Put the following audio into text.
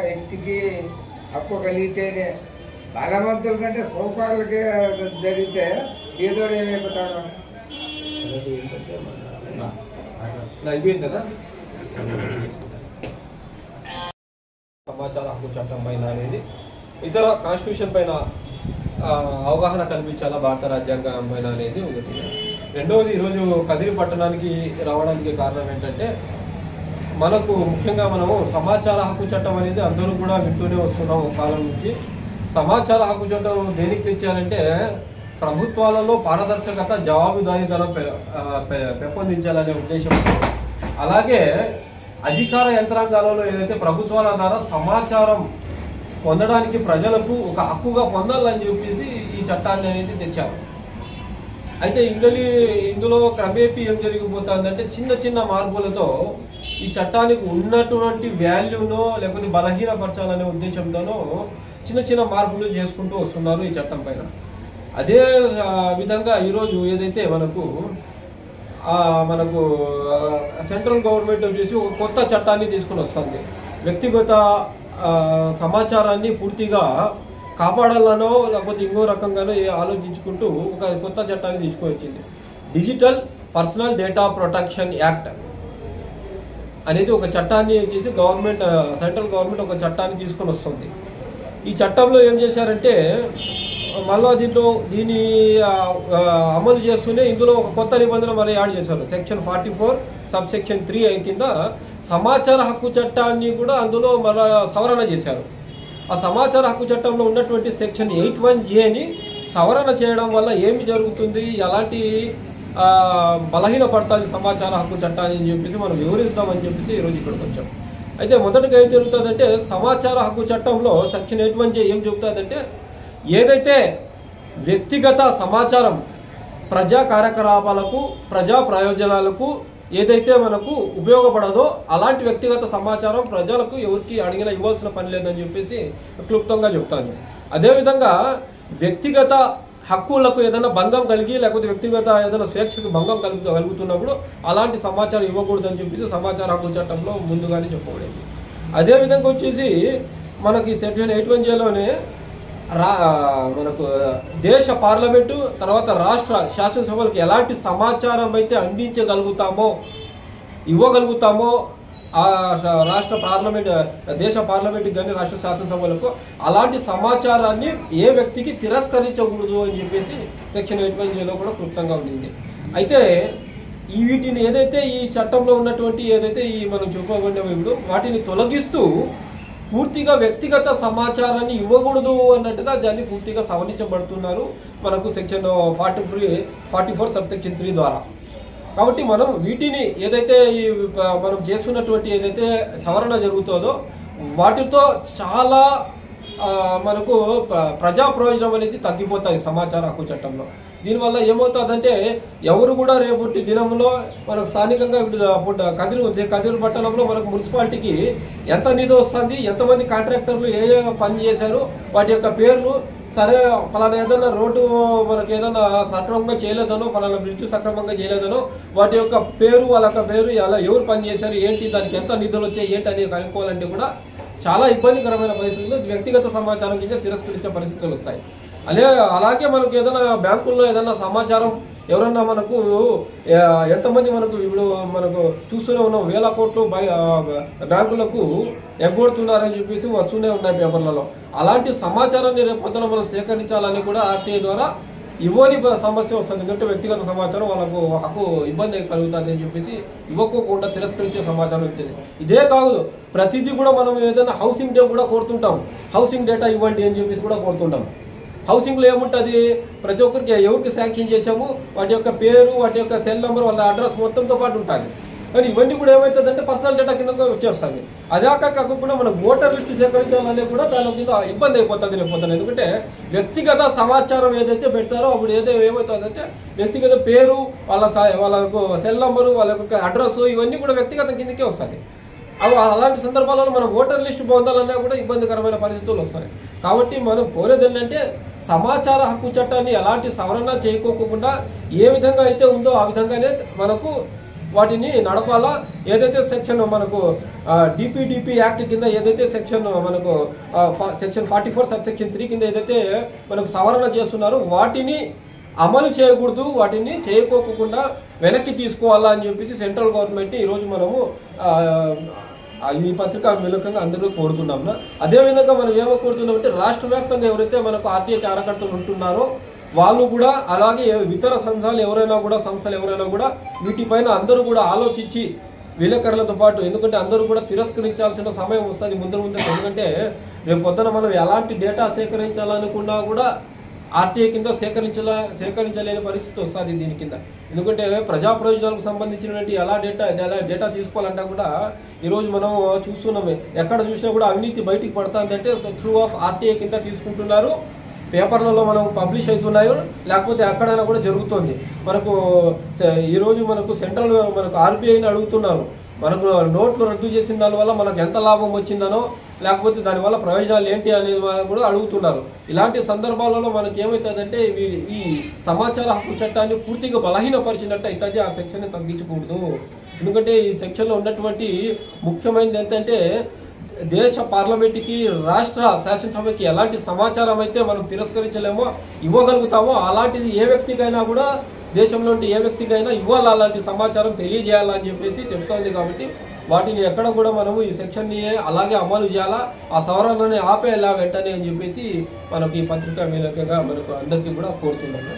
వ్యక్తికి హక్కు కలిగితేనే, బలవంతుల కంటే సౌకర్యాలకే జరిగితే ఏదోడు ఏమైపోతాడు. సమాచార హక్కు చట్టం పైన అనేది ఇతర కాన్స్టిట్యూషన్ పైన అవగాహన కల్పించాలా భారత రాజ్యాంగం పైన అనేది ఒకటి. రెండవది, ఈరోజు కదిరి పట్టణానికి రావడానికి కారణం ఏంటంటే, మనకు ముఖ్యంగా మనము సమాచార హక్కు చట్టం అనేది అందరూ కూడా వింటూనే వస్తున్నాం ఒక కాలం నుంచి. సమాచార హక్కు చట్టం దేనికి తెచ్చారంటే, ప్రభుత్వాలలో పారదర్శకత, జవాబుదారీతనం పెంపొందించాలనే ఉద్దేశంతో, అలాగే అధికార యంత్రాంగాలలో ఏదైతే ప్రభుత్వాల ద్వారా సమాచారం పొందడానికి ప్రజలకు ఒక హక్కుగా పొందాలని చెప్పేసి ఈ చట్టాన్ని అనేది తెచ్చారు. అయితే ఇందులో క్రమేపీ ఏం జరిగిపోతుందంటే, చిన్న చిన్న మార్పులతో ఈ చట్టానికి ఉన్నటువంటి వాల్యూనో లేకపోతే బలహీనపరచాలనే ఉద్దేశంతోనో చిన్న చిన్న మార్పులు చేసుకుంటూ వస్తున్నారు ఈ చట్టం పైన. అదే విధంగా ఈరోజు ఏదైతే మనకు సెంట్రల్ గవర్నమెంట్ వచ్చేసి ఒక కొత్త చట్టాన్ని తీసుకుని వస్తుంది. వ్యక్తిగత సమాచారాన్ని పూర్తిగా కాపాడాలనో లేకపోతే ఇంకో రకంగానో ఆలోచించుకుంటూ ఒక కొత్త చట్టాన్ని తీసుకొని వచ్చింది. Digital personal data protection act అనేది ఒక చట్టాన్ని చేసి సెంట్రల్ గవర్నమెంట్ ఒక చట్టాన్ని తీసుకొని వస్తుంది. ఈ చట్టంలో ఏం చేశారంటే, మళ్ళా దీన్ని అమలు చేస్తూనే ఇందులో ఒక కొత్త నిబంధన మళ్ళీ యాడ్ చేశారు. సెక్షన్ 44 సబ్సెక్షన్ 3 కింద సమాచార హక్కు చట్టాన్ని కూడా అందులో మళ్ళా సవరణ చేశారు. ఆ సమాచార హక్కు చట్టంలో ఉన్నటువంటి సెక్షన్ 81Aని సవరణ చేయడం వల్ల ఏమి జరుగుతుంది, ఎలాంటి బలహీనపడుతుంది సమాచార హక్కు చట్టాన్ని అని చెప్పేసి మనం వివరిస్తామని చెప్పేసి ఈరోజు ఇక్కడికి వచ్చాం. అయితే మొదటగా ఏం జరుగుతుందంటే, సమాచార హక్కు చట్టంలో సెక్షన్ 81J ఏం చెబుతుందంటే, ఏదైతే వ్యక్తిగత సమాచారం ప్రజా కార్యకలాపాలకు, ప్రజా ప్రయోజనాలకు ఏదైతే మనకు ఉపయోగపడదో అలాంటి వ్యక్తిగత సమాచారం ప్రజలకు ఎవరికి అడిగినా ఇవ్వాల్సిన పని లేదని చెప్పేసి క్లుప్తంగా చెప్తాను. అదేవిధంగా వ్యక్తిగత హక్కులకు ఏదైనా భంగం కలిగి లేకపోతే వ్యక్తిగత ఏదైనా స్వేచ్ఛకు భంగం కలుగుతున్నప్పుడు అలాంటి సమాచారం ఇవ్వకూడదని చెప్పేసి సమాచార హక్కు చట్టంలో ముందుగానే చెప్పబడింది. అదేవిధంగా వచ్చేసి మనకి సెక్షన్ 81Jలోనే మనకు దేశ పార్లమెంటు తర్వాత రాష్ట్ర శాసనసభలకు ఎలాంటి సమాచారం అయితే అందించగలుగుతామో ఇవ్వగలుగుతామో రాష్ట్ర పార్లమెంట్ దేశ పార్లమెంట్ కానీ రాష్ట్ర శాసనసభలకు అలాంటి సమాచారాన్ని ఏ వ్యక్తికి తిరస్కరించకూడదు అని చెప్పేసి సెక్షన్ 81Jలో కూడా క్లుప్తంగా ఉండింది. అయితే వీటిని ఏదైతే ఈ చట్టంలో ఉన్నటువంటి ఏదైతే ఈ మనం చెప్పుకోబడిన ఇప్పుడు వాటిని తొలగిస్తూ పూర్తిగా వ్యక్తిగత సమాచారాన్ని ఇవ్వకూడదు అన్నట్టుగా దాన్ని పూర్తిగా సవరించబడుతున్నారు మనకు సెక్షన్ 44 సబ్సెక్షన్ 3 ద్వారా. కాబట్టి మనం వీటిని ఏదైతే మనం చేస్తున్నటువంటి ఏదైతే సవరణ జరుగుతుందో వాటితో చాలా మనకు ప్రజా ప్రయోజనం అనేది తగ్గిపోతాయి సమాచార హక్కు చట్టంలో. దీనివల్ల ఏమవుతుందంటే, ఎవరు కూడా రేపటి దినంలో మనకు స్థానికంగా కదిరి పట్టణంలో మనకు మున్సిపాలిటీకి ఎంత నిధి వస్తుంది, ఎంతమంది కాంట్రాక్టర్లు ఏ పని చేశారు, వాటి యొక్క పేర్లు, సరే పలానా ఏదైనా రోడ్డు మనకి ఏదైనా సక్రమంగా చేయలేదనో, పలానా బ్రిడ్జ్ సక్రమంగా చేయలేదనో వాటి యొక్క పేరు, వాళ్ళ యొక్క పేరు, అలా ఎవరు పని చేశారు, ఏంటి, దానికి ఎంత నిధులు వచ్చాయి, ఏంటి అనేది కనుక్కోవాలంటే కూడా చాలా ఇబ్బందికరమైన పరిస్థితుల్లో వ్యక్తిగత సమాచారం కింద తిరస్కరించే పరిస్థితులు వస్తాయి. అలాగే మనకు ఏదైనా బ్యాంకుల్లో ఏదైనా సమాచారం ఎవరన్నా మనకు ఎంతమంది మనకు ఇప్పుడు మనకు చూస్తూనే ఉన్నాం, వేల కోట్లు బ్యాంకులకు ఎగ్గొడుతున్నారని చెప్పేసి వస్తూనే ఉన్నాయి పేపర్లలో. అలాంటి సమాచారాన్ని రేపొద్దున మనం సేకరించాలని కూడా ఆర్టీఐ ద్వారా ఇవ్వని సమస్య వస్తుంది. ఎందుకంటే వ్యక్తిగత సమాచారం వాళ్ళకు హక్కు ఇబ్బంది కలుగుతుంది అని చెప్పేసి ఇవ్వకోకుండా తిరస్కరించే సమాచారం వచ్చింది. ఇదే కాదు, ప్రతిదీ కూడా మనం ఏదైనా హౌసింగ్ డే కూడా కోరుతుంటాం, హౌసింగ్ డేటా ఇవ్వండి అని చెప్పేసి కూడా కోరుతుంటాం. హౌసింగ్లో ఏముంటుంది, ప్రతి ఒక్కరికి ఎవరికి శాంక్షన్ చేసాము వాటి యొక్క పేరు, వాటి యొక్క సెల్ నెంబర్, వాళ్ళ అడ్రస్ మొత్తంతో పాటు ఉంటుంది. కానీ ఇవన్నీ కూడా ఏమవుతుందంటే పర్సనల్ డేటా కింద వచ్చేస్తుంది. అదే కాకుండా మనం ఓటర్ లిస్టు సేకరించాలనే కూడా దాని కింద ఇబ్బంది అయిపోతుంది లేకపోతుంది. ఎందుకంటే వ్యక్తిగత సమాచారం ఏదైతే పెడతారో అప్పుడు ఏమవుతుందంటే వ్యక్తిగత పేరు, వాళ్ళకు సెల్ నెంబరు, వాళ్ళ యొక్క అడ్రస్ ఇవన్నీ కూడా వ్యక్తిగత కిందకే వస్తుంది. అలాంటి సందర్భాలలో మనం ఓటర్ లిస్టు పొందాలన్నా కూడా ఇబ్బందికరమైన పరిస్థితులు వస్తాయి. కాబట్టి మనం కోరేది ఏంటంటే, సమాచార హక్కు చట్టాన్ని ఎలాంటి సవరణ చేయకోకుండా ఏ విధంగా అయితే ఉందో ఆ విధంగానే మనకు వాటిని నడపాలా. ఏదైతే సెక్షన్ మనకు డిపిడిపి యాక్ట్ కింద ఏదైతే సెక్షన్ మనకు సెక్షన్ 44 సబ్సెక్షన్ 3 కింద ఏదైతే మనకు సవరణ చేస్తున్నారో వాటిని అమలు చేయకూడదు, వాటిని చేయకోకుండా వెనక్కి తీసుకోవాలా అని చెప్పేసి సెంట్రల్ గవర్నమెంట్ ఈరోజు మనము ఈ పత్రికా మూలకంగా అందరూ కోరుతున్నాం. అదేవిధంగా మనం ఏమో కోరుతున్నామంటే రాష్ట్ర వ్యాప్తంగా ఎవరైతే మనకు ఆర్టీఐ కార్యకర్తలు ఉంటున్నారో వాళ్ళు కూడా, అలాగే ఇతర సంస్థలు ఎవరైనా కూడా వీటిపైన అందరూ కూడా ఆలోచించి విలేకరులతో పాటు, ఎందుకంటే అందరూ కూడా తిరస్కరించాల్సిన సమయం వస్తుంది ముందు. ఎందుకంటే రేపు పొద్దున మనం ఎలాంటి డేటా సేకరించాలనుకున్నా కూడా ఆర్టీఐ కింద సేకరించలేని పరిస్థితి వస్తుంది దీని కింద. ఎందుకంటే ప్రజా ప్రయోజనాలకు సంబంధించినటువంటి ఎలా డేటా తీసుకోవాలంటే కూడా ఈరోజు మనం చూస్తున్నామే, ఎక్కడ చూసినా కూడా అవినీతి బయటికి పడుతుందంటే త్రూ ఆఫ్ ఆర్టీఐ కింద తీసుకుంటున్నారు. పేపర్లలో మనం పబ్లిష్ అవుతున్నాయో లేకపోతే ఎక్కడైనా కూడా జరుగుతుంది. మనకు ఈరోజు మనకు సెంట్రల్ మనకు ఆర్బీఐని అడుగుతున్నారు, మనకు నోట్లు రద్దు చేసిన దానివల్ల మనకు ఎంత లాభం వచ్చిందనో లేకపోతే దానివల్ల ప్రయోజనాలు ఏంటి అనేది కూడా అడుగుతున్నారు. ఇలాంటి సందర్భాలలో మనకి ఏమవుతుందంటే ఈ సమాచార హక్కు చట్టాన్ని పూర్తిగా బలహీనపరిచినట్టు అయితే ఆ సెక్షన్ని తగ్గించకూడదు. ఎందుకంటే ఈ సెక్షన్లో ఉన్నటువంటి ముఖ్యమైనది ఏంటంటే దేశ పార్లమెంట్కి రాష్ట్ర శాసనసభకి ఎలాంటి సమాచారం అయితే మనం తిరస్కరించలేమో ఇవ్వగలుగుతామో అలాంటిది ఏ వ్యక్తికైనా కూడా దేశంలోని ఏ వ్యక్తికైనా ఇవ్వాలి, అలాంటి సమాచారం తెలియజేయాలని చెప్పేసి చెప్తోంది. కాబట్టి వాటిని ఎక్కడ కూడా మనము ఈ సెక్షన్ని అలాగే అమలు చేయాలా, ఆ సవరణని ఆపేయాలా వెంటనే అని చెప్పేసి మనకు ఈ పత్రికా మూలకంగా మనకు అందరికీ కూడా కోరుతున్నాము.